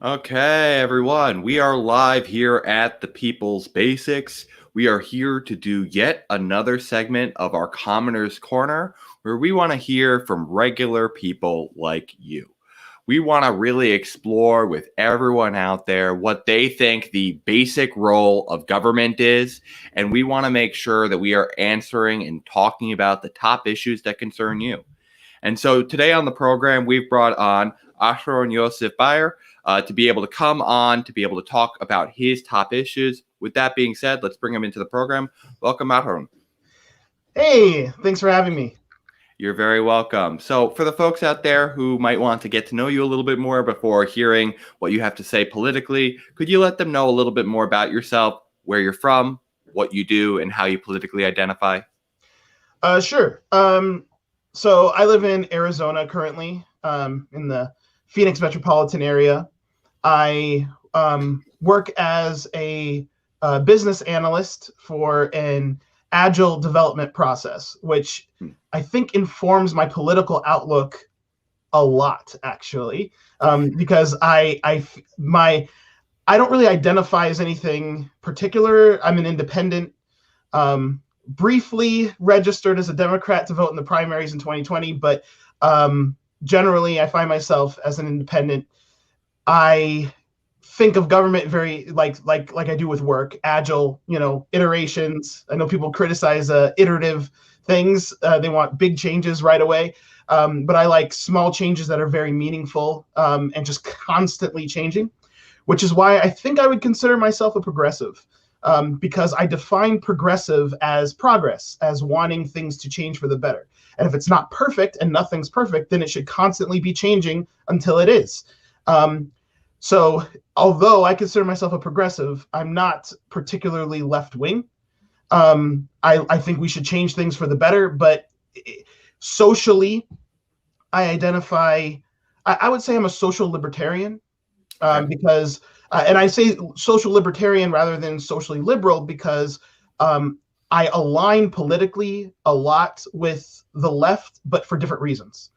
Okay, everyone, we are live here at the People's Basics. We are here to do yet another segment of our Commoners Corner, where we want to hear from regular people like you. We want to really explore with everyone out there what they think the basic role of government is, and we want to make sure that we are answering and talking about the top issues that concern you. And so today on the program, we've brought on Aharon Yosef Baer to be able to come on, to be able to talk about his top issues. With that being said, let's bring him into the program. Welcome, Aharon. Hey, thanks for having me. You're very welcome. So for the folks out there who might want to get to know you a little bit more before hearing what you have to say politically, could you let them know a little bit more about yourself, where you're from, what you do, and how you politically identify? Sure. So I live in Arizona currently, in the Phoenix metropolitan area. I work as a business analyst for an agile development process, which I think informs my political outlook a lot, actually, because I don't really identify as anything particular. I'm an independent. Briefly registered as a Democrat to vote in the primaries in 2020, but generally I find myself as an independent. I think of government very like I do with work, agile, iterations. I know people criticize iterative things. They want big changes right away, but I like small changes that are very meaningful and just constantly changing, which is why I think I would consider myself a progressive. Because I define progressive as progress, as wanting things to change for the better. And if it's not perfect and nothing's perfect, then it should constantly be changing until it is. So although I consider myself a progressive, I'm not particularly left-wing. I think we should change things for the better, but socially, I identify, I would say I'm a social libertarian, because and I say social libertarian rather than socially liberal because I align politically a lot with the left, but for different reasons.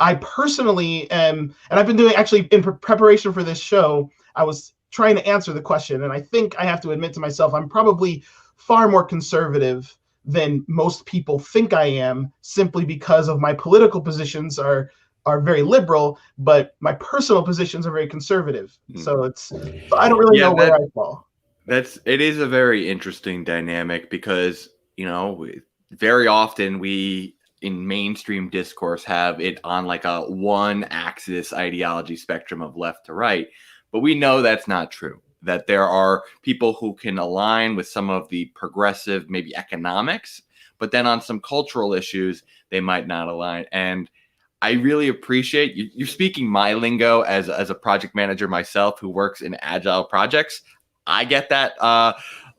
I personally am, and I've been doing actually in preparation for this show, I was trying to answer the question, and I think I have to admit to myself, I'm probably far more conservative than most people think I am, simply because of my political positions are very liberal, but my personal positions are very conservative. So I don't really know where I fall. It is a very interesting dynamic because, very often we in mainstream discourse have it on like a one axis ideology spectrum of left to right, but we know that's not true. That there are people who can align with some of the progressive, maybe economics, but then on some cultural issues, they might not align. And I really appreciate you speaking my lingo as a project manager myself who works in agile projects. I get that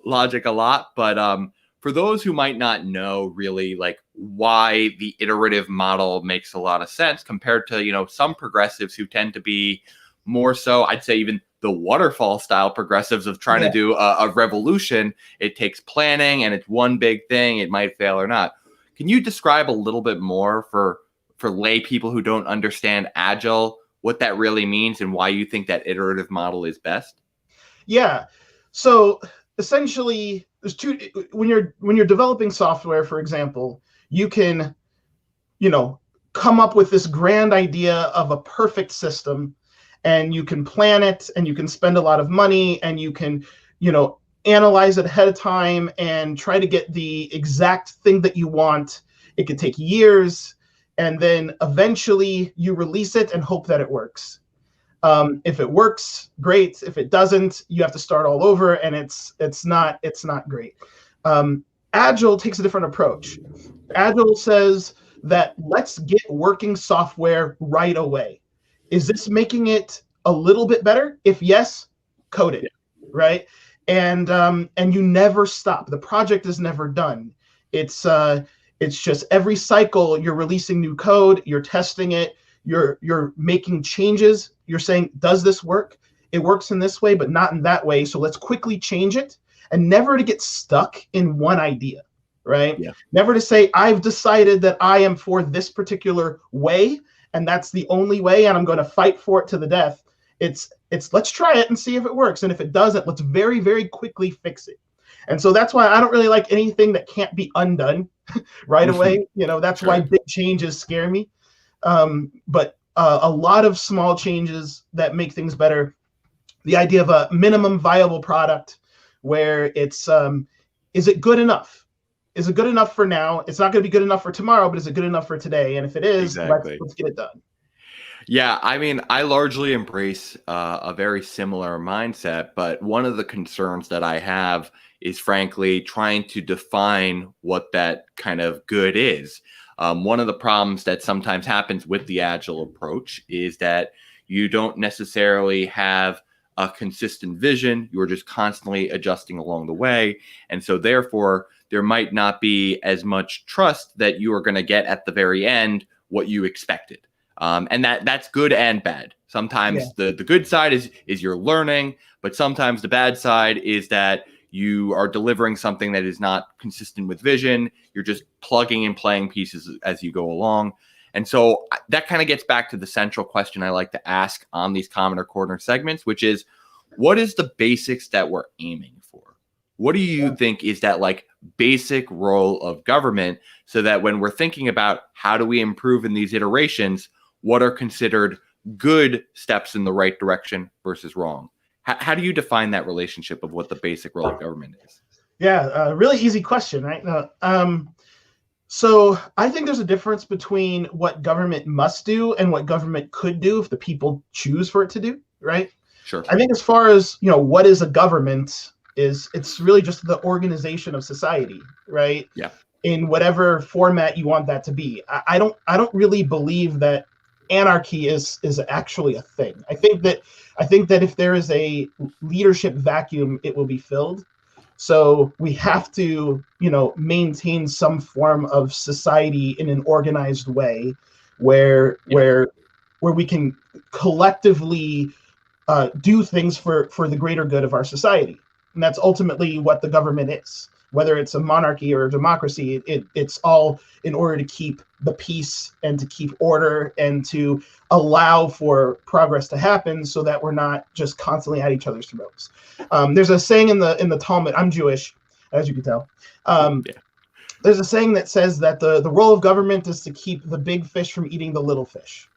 logic a lot, but for those who might not know really like why the iterative model makes a lot of sense compared to, some progressives who tend to be more so, I'd say even the waterfall style progressives of trying to do a revolution. It takes planning and it's one big thing. It might fail or not. Can you describe a little bit more for lay people who don't understand agile, what that really means and why you think that iterative model is best? Yeah. So essentially there's two, when you're developing software, for example, you can, come up with this grand idea of a perfect system, and you can plan it, and you can spend a lot of money, and you can, analyze it ahead of time and try to get the exact thing that you want. It could take years, and then eventually you release it and hope that it works. If it works, great. If it doesn't, you have to start all over, and it's not great. Agile takes a different approach. Agile says that let's get working software right away. Is this making it a little bit better? If yes, code it, right? And you never stop. The project is never done. It's just every cycle you're releasing new code, you're testing it, you're making changes. You're saying, does this work? It works in this way, but not in that way. So let's quickly change it, and never to get stuck in one idea, right? Yeah. Never to say, I've decided that I am for this particular way, and that's the only way, and I'm going to fight for it to the death. It's let's try it and see if it works, and if it doesn't, let's very, very quickly fix it. And so that's why I don't really like anything that can't be undone right away. That's why Sure. big changes scare me. But a lot of small changes that make things better. The idea of a minimum viable product, where it's is it good enough? Is it good enough for now? It's not going to be good enough for tomorrow, but is it good enough for today? And if it is, Exactly. let's get it done. Yeah, I mean, I largely embrace a very similar mindset, but one of the concerns that I have is frankly trying to define what that kind of good is. One of the problems that sometimes happens with the agile approach is that you don't necessarily have a consistent vision. You're just constantly adjusting along the way. And so, therefore, there might not be as much trust that you are going to get at the very end what you expected. And that's good and bad. Sometimes the good side is you're learning, but sometimes the bad side is that you are delivering something that is not consistent with vision. You're just plugging and playing pieces as you go along. And so that kind of gets back to the central question I like to ask on these Commoner Corner segments, which is, what is the basics that we're aiming for? What do you think is that like basic role of government, so that when we're thinking about how do we improve in these iterations, what are considered good steps in the right direction versus wrong? How do you define that relationship of what the basic role of government is? Yeah, really easy question, right? So I think there's a difference between what government must do and what government could do if the people choose for it to do, right? Sure. I think as far as, what is a government, it's really just the organization of society, right? Yeah. In whatever format you want that to be. I don't really believe that anarchy is actually a thing. I think that if there is a leadership vacuum, it will be filled. So we have to, maintain some form of society in an organized way, where we can collectively do things for the greater good of our society. And that's ultimately what the government is. Whether it's a monarchy or a democracy, it's all in order to keep the peace and to keep order and to allow for progress to happen, so that we're not just constantly at each other's throats. There's a saying in the Talmud. I'm Jewish, as you can tell. There's a saying that says that the role of government is to keep the big fish from eating the little fish.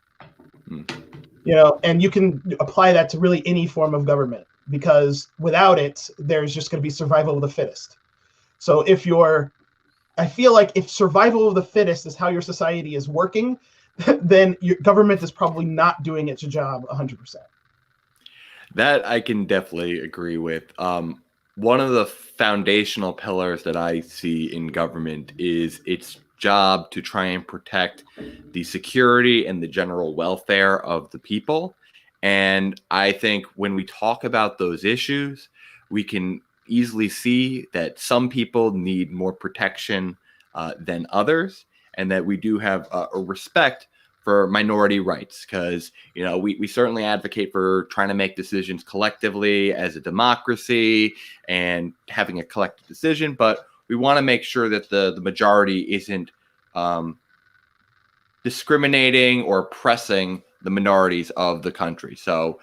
And you can apply that to really any form of government, because without it, there's just going to be survival of the fittest. So I feel like if survival of the fittest is how your society is working, then your government is probably not doing its job 100%. That I can definitely agree with. One of the foundational pillars that I see in government is its job to try and protect the security and the general welfare of the people. And I think when we talk about those issues, we can easily see that some people need more protection than others, and that we do have a respect for minority rights, because we certainly advocate for trying to make decisions collectively as a democracy and having a collective decision, but we want to make sure that the majority isn't discriminating or oppressing the minorities of the country. So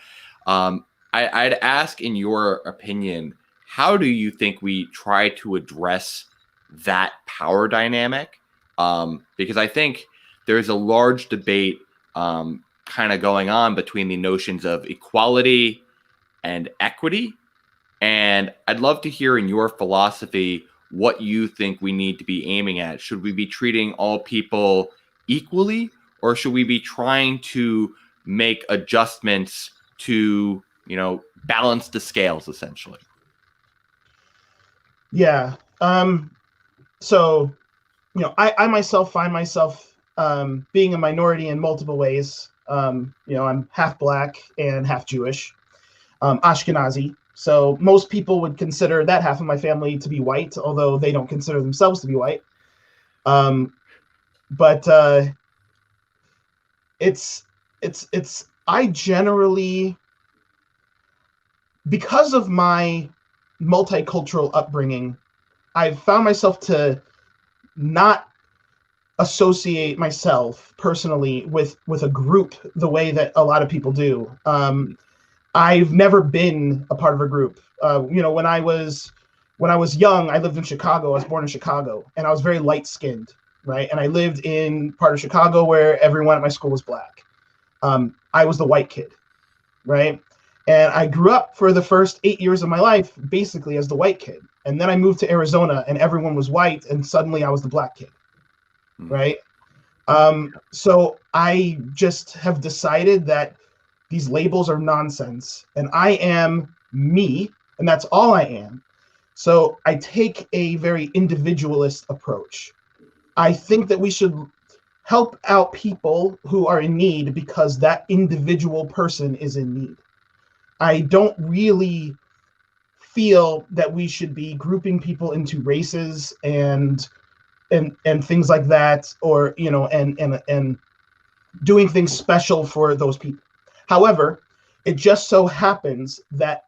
I'd ask, in your opinion, how do you think we try to address that power dynamic? Because I think there's a large debate kind of going on between the notions of equality and equity. And I'd love to hear in your philosophy what you think we need to be aiming at. Should we be treating all people equally, or should we be trying to make adjustments to, balance the scales, essentially? Yeah. So, I myself find myself being a minority in multiple ways. I'm half Black and half Jewish, Ashkenazi. So most people would consider that half of my family to be white, although they don't consider themselves to be white. But I generally, because of my multicultural upbringing, I've found myself to not associate myself personally with a group the way that a lot of people do. I've never been a part of a group. When I was young, I lived in Chicago. I was born in Chicago, and I was very light skinned, right? And I lived in part of Chicago where everyone at my school was black. I was the white kid, right? And I grew up for the first 8 years of my life basically as the white kid. And then I moved to Arizona, and everyone was white, and suddenly I was the black kid, right? So I just have decided that these labels are nonsense, and I am me, and that's all I am. So I take a very individualist approach. I think that we should help out people who are in need because that individual person is in need. I don't really feel that we should be grouping people into races and things like that, or and doing things special for those people. However, it just so happens that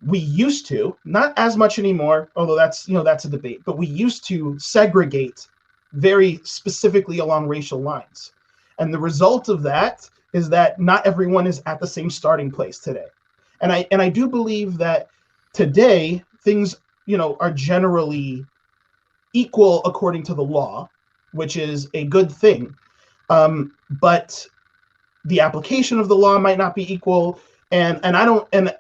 we used to, not as much anymore, although that's a debate, but we used to segregate very specifically along racial lines. And the result of that is that not everyone is at the same starting place today. And I do believe that today things, are generally equal according to the law, which is a good thing. But the application of the law might not be equal, and I don't, and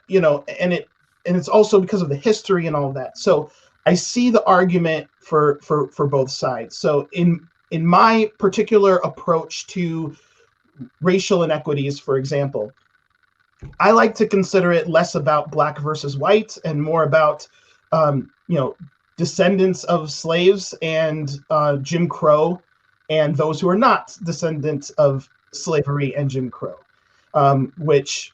it's also because of the history and all of that. So I see the argument for both sides. So in my particular approach to racial inequities, for example, I like to consider it less about black versus white and more about descendants of slaves and Jim Crow, and those who are not descendants of slavery and Jim Crow, which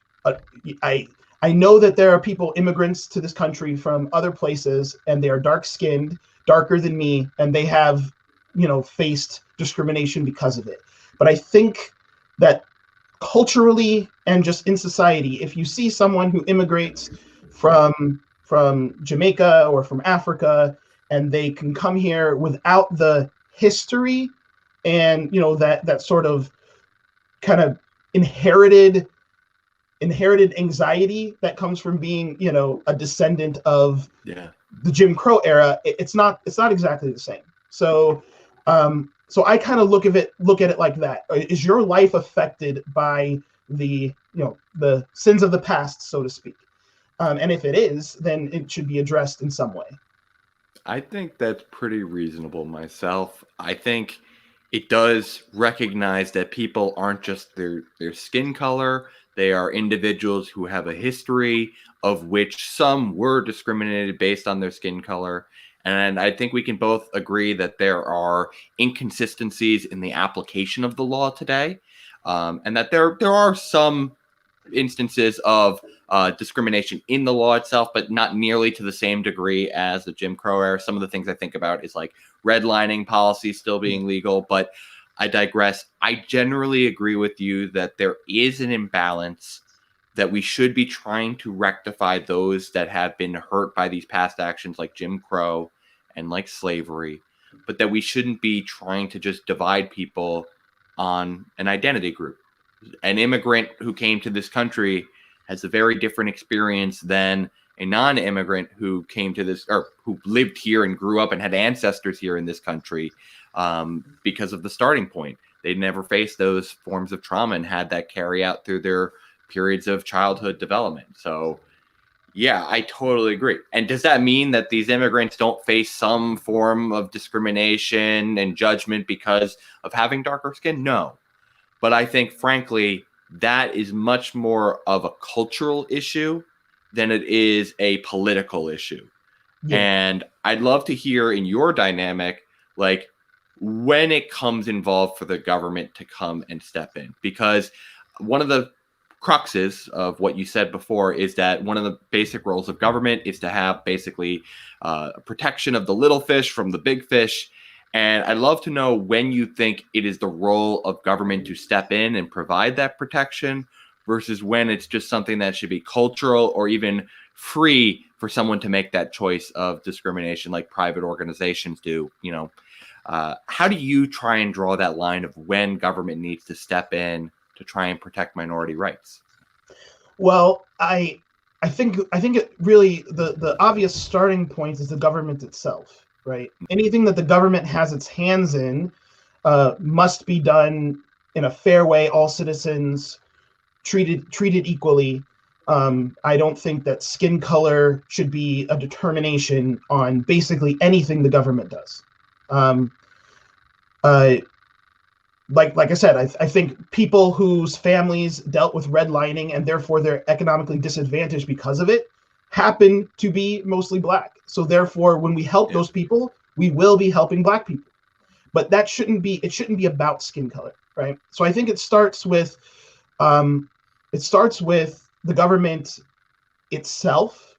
I know that there are people, immigrants to this country from other places, and they are dark-skinned, darker than me, and they have, faced discrimination because of it. But I think that culturally and just in society, if you see someone who immigrates from Jamaica or from Africa, and they can come here without the history and that sort of kind of inherited anxiety that comes from being a descendant of the Jim Crow era, it's not exactly the same. So so I kind of look at it like that. Is your life affected by the the sins of the past, so to speak? And if it is, then it should be addressed in some way. I think that's pretty reasonable myself. I think it does recognize that people aren't just their skin color. They are individuals who have a history of which some were discriminated based on their skin color. And I think we can both agree that there are inconsistencies in the application of the law today, and that there are some instances of discrimination in the law itself, but not nearly to the same degree as the Jim Crow era. Some of the things I think about is like redlining policy still being legal, but I digress. I generally agree with you that there is an imbalance, that we should be trying to rectify those that have been hurt by these past actions like Jim Crow and like slavery, but that we shouldn't be trying to just divide people on an identity group. An immigrant who came to this country has a very different experience than a non-immigrant who came to this, or who lived here and grew up and had ancestors here in this country, because of the starting point. They never faced those forms of trauma and had that carry out through their periods of childhood development. So yeah, I totally agree. And does that mean that these immigrants don't face some form of discrimination and judgment because of having darker skin? No. But I think, frankly, that is much more of a cultural issue than it is a political issue. Yeah. And I'd love to hear in your dynamic, like, when it comes involved for the government to come and step in. Because one of the cruxes of what you said before is that one of the basic roles of government is to have basically protection of the little fish from the big fish. And I'd love to know when you think it is the role of government to step in and provide that protection versus when it's just something that should be cultural or even free for someone to make that choice of discrimination like private organizations do. How do you try and draw that line of when government needs to step in to try and protect minority rights? Well, I think it really the obvious starting point is the government itself, right? Anything that the government has its hands in must be done in a fair way. All citizens treated equally. I don't think that skin color should be a determination on basically anything the government does. Um, uh, like I said, I think people whose families dealt with redlining and therefore they're economically disadvantaged because of it happen to be mostly black. So therefore, when we help those people, we will be helping black people. But that shouldn't be about skin color, right? So I think it starts with the government itself.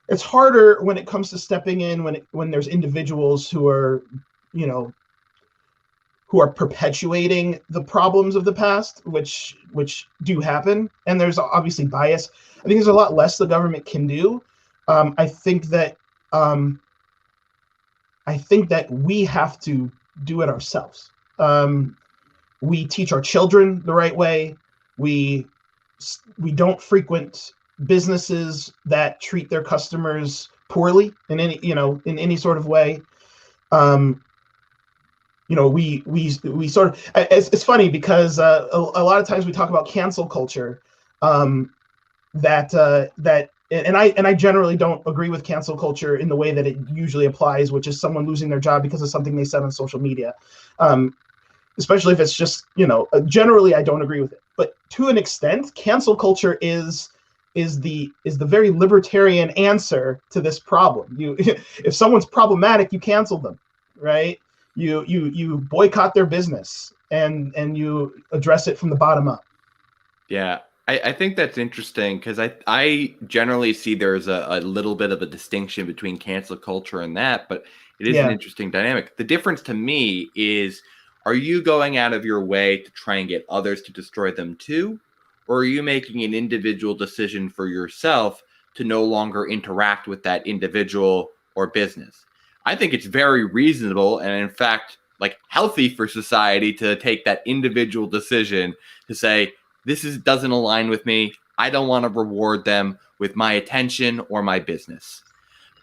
It's harder when it comes to stepping in when there's individuals who are, you know, who are perpetuating the problems of the past, which do happen, and there's obviously bias. I think there's a lot less the government can do. I think that we have to do it ourselves. We teach our children the right way. We don't frequent businesses that treat their customers poorly in any sort of way. We sort of, it's funny because a lot of times we talk about cancel culture, that and I generally don't agree with cancel culture in the way that it usually applies, which is someone losing their job because of something they said on social media, especially if it's just, generally I don't agree with it. But to an extent, cancel culture is the very libertarian answer to this problem. If someone's problematic, you cancel them, right? You boycott their business and you address it from the bottom up. Yeah, I think that's interesting because I generally see there's a little bit of a distinction between cancel culture and that, but it is an interesting dynamic. The difference to me is, are you going out of your way to try and get others to destroy them too? Or are you making an individual decision for yourself to no longer interact with that individual or business? I think it's very reasonable and, in fact, like healthy for society to take that individual decision to say, doesn't align with me. I don't want to reward them with my attention or my business.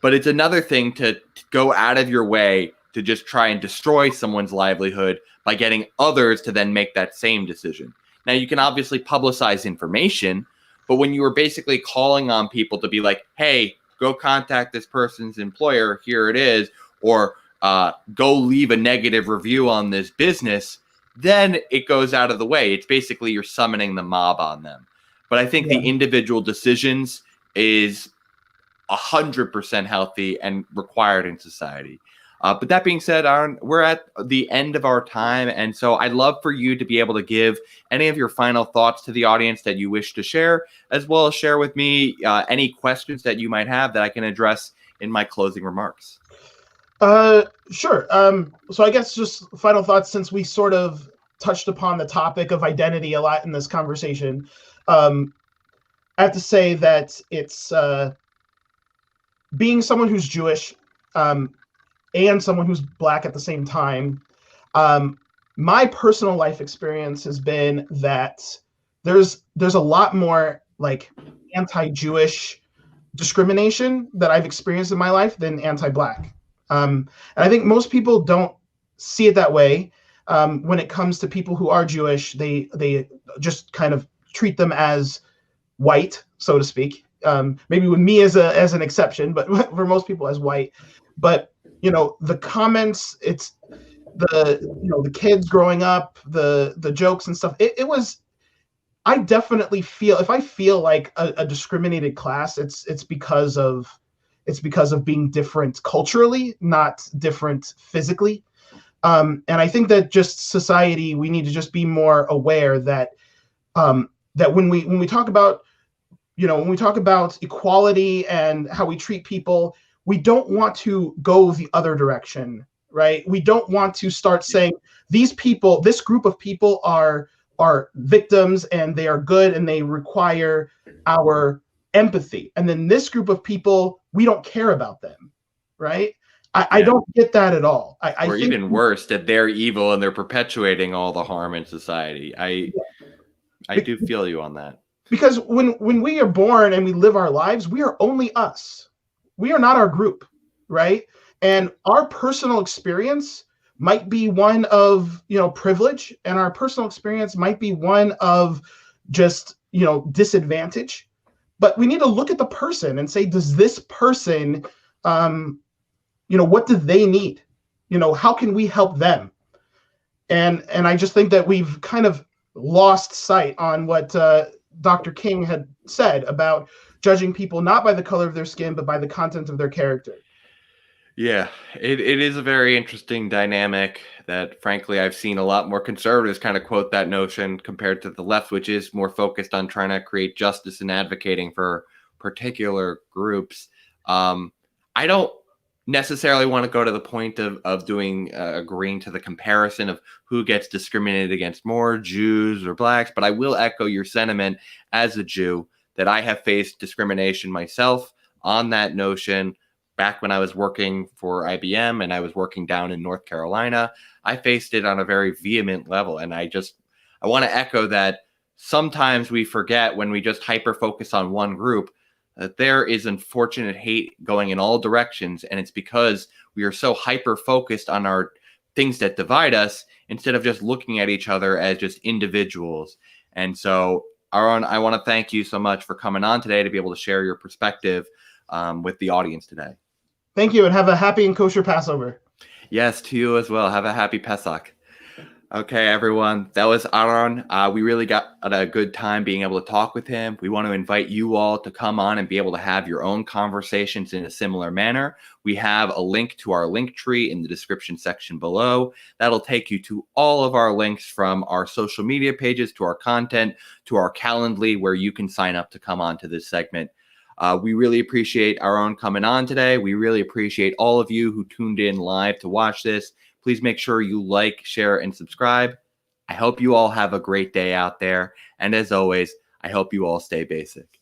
But it's another thing to go out of your way to just try and destroy someone's livelihood by getting others to then make that same decision. Now, you can obviously publicize information, but when you are basically calling on people to be like, hey, go contact this person's employer, here it is, or go leave a negative review on this business, then it goes out of the way. It's basically you're summoning the mob on them. But I think the individual decisions is 100% healthy and required in society. But that being said, Aharon, we're at the end of our time. And so I'd love for you to be able to give any of your final thoughts to the audience that you wish to share, as well as share with me any questions that you might have that I can address in my closing remarks. Sure. So I guess just final thoughts, since we sort of touched upon the topic of identity a lot in this conversation. I have to say that it's being someone who's Jewish, and someone who's black at the same time. My personal life experience has been that there's a lot more like anti-Jewish discrimination that I've experienced in my life than anti-black. And I think most people don't see it that way. When it comes to people who are Jewish, they just kind of treat them as white, so to speak. Maybe with me as an exception, but for most people as white. But the comments, it's the kids growing up, the jokes and stuff. It was. I definitely feel, if I feel like a discriminated class, it's because of being different culturally, not different physically. And I think that just society, we need to just be more aware that that when we talk about equality and how we treat people, we don't want to go the other direction, right? We don't want to start saying this group of people are victims and they are good and they require our empathy. And then this group of people, we don't care about them, right? I don't get that at all. I think even worse, that they're evil and they're perpetuating all the harm in society. I do feel you on that. Because when we are born and we live our lives, we are only us. We are not our group, right? And our personal experience might be one of, privilege, and our personal experience might be one of just, disadvantage. But we need to look at the person and say, does this person, what do they need? How can we help them? And I just think that we've kind of lost sight on what Dr. King had said about judging people not by the color of their skin, but by the content of their character. Yeah, it is a very interesting dynamic that, frankly, I've seen a lot more conservatives kind of quote that notion compared to the left, which is more focused on trying to create justice and advocating for particular groups. I don't necessarily want to go to the point of doing agreeing to the comparison of who gets discriminated against more, Jews or blacks, but I will echo your sentiment as a Jew that I have faced discrimination myself on that notion. Back when I was working for IBM and I was working down in North Carolina, I faced it on a very vehement level. And I want to echo that sometimes we forget when we just hyper focus on one group that there is unfortunate hate going in all directions. And it's because we are so hyper focused on our things that divide us instead of just looking at each other as just individuals. And so, Aharon, I want to thank you so much for coming on today to be able to share your perspective with the audience today. Thank you, and have a happy and kosher Passover. Yes, to you as well. Have a happy Pesach. Okay, everyone. That was Aharon. We really got a good time being able to talk with him. We want to invite you all to come on and be able to have your own conversations in a similar manner. We have a link to our link tree in the description section below. That'll take you to all of our links from our social media pages to our content to our Calendly, where you can sign up to come on to this segment. We really appreciate Aharon coming on today. We really appreciate all of you who tuned in live to watch this. Please make sure you like, share, and subscribe. I hope you all have a great day out there. And as always, I hope you all stay basic.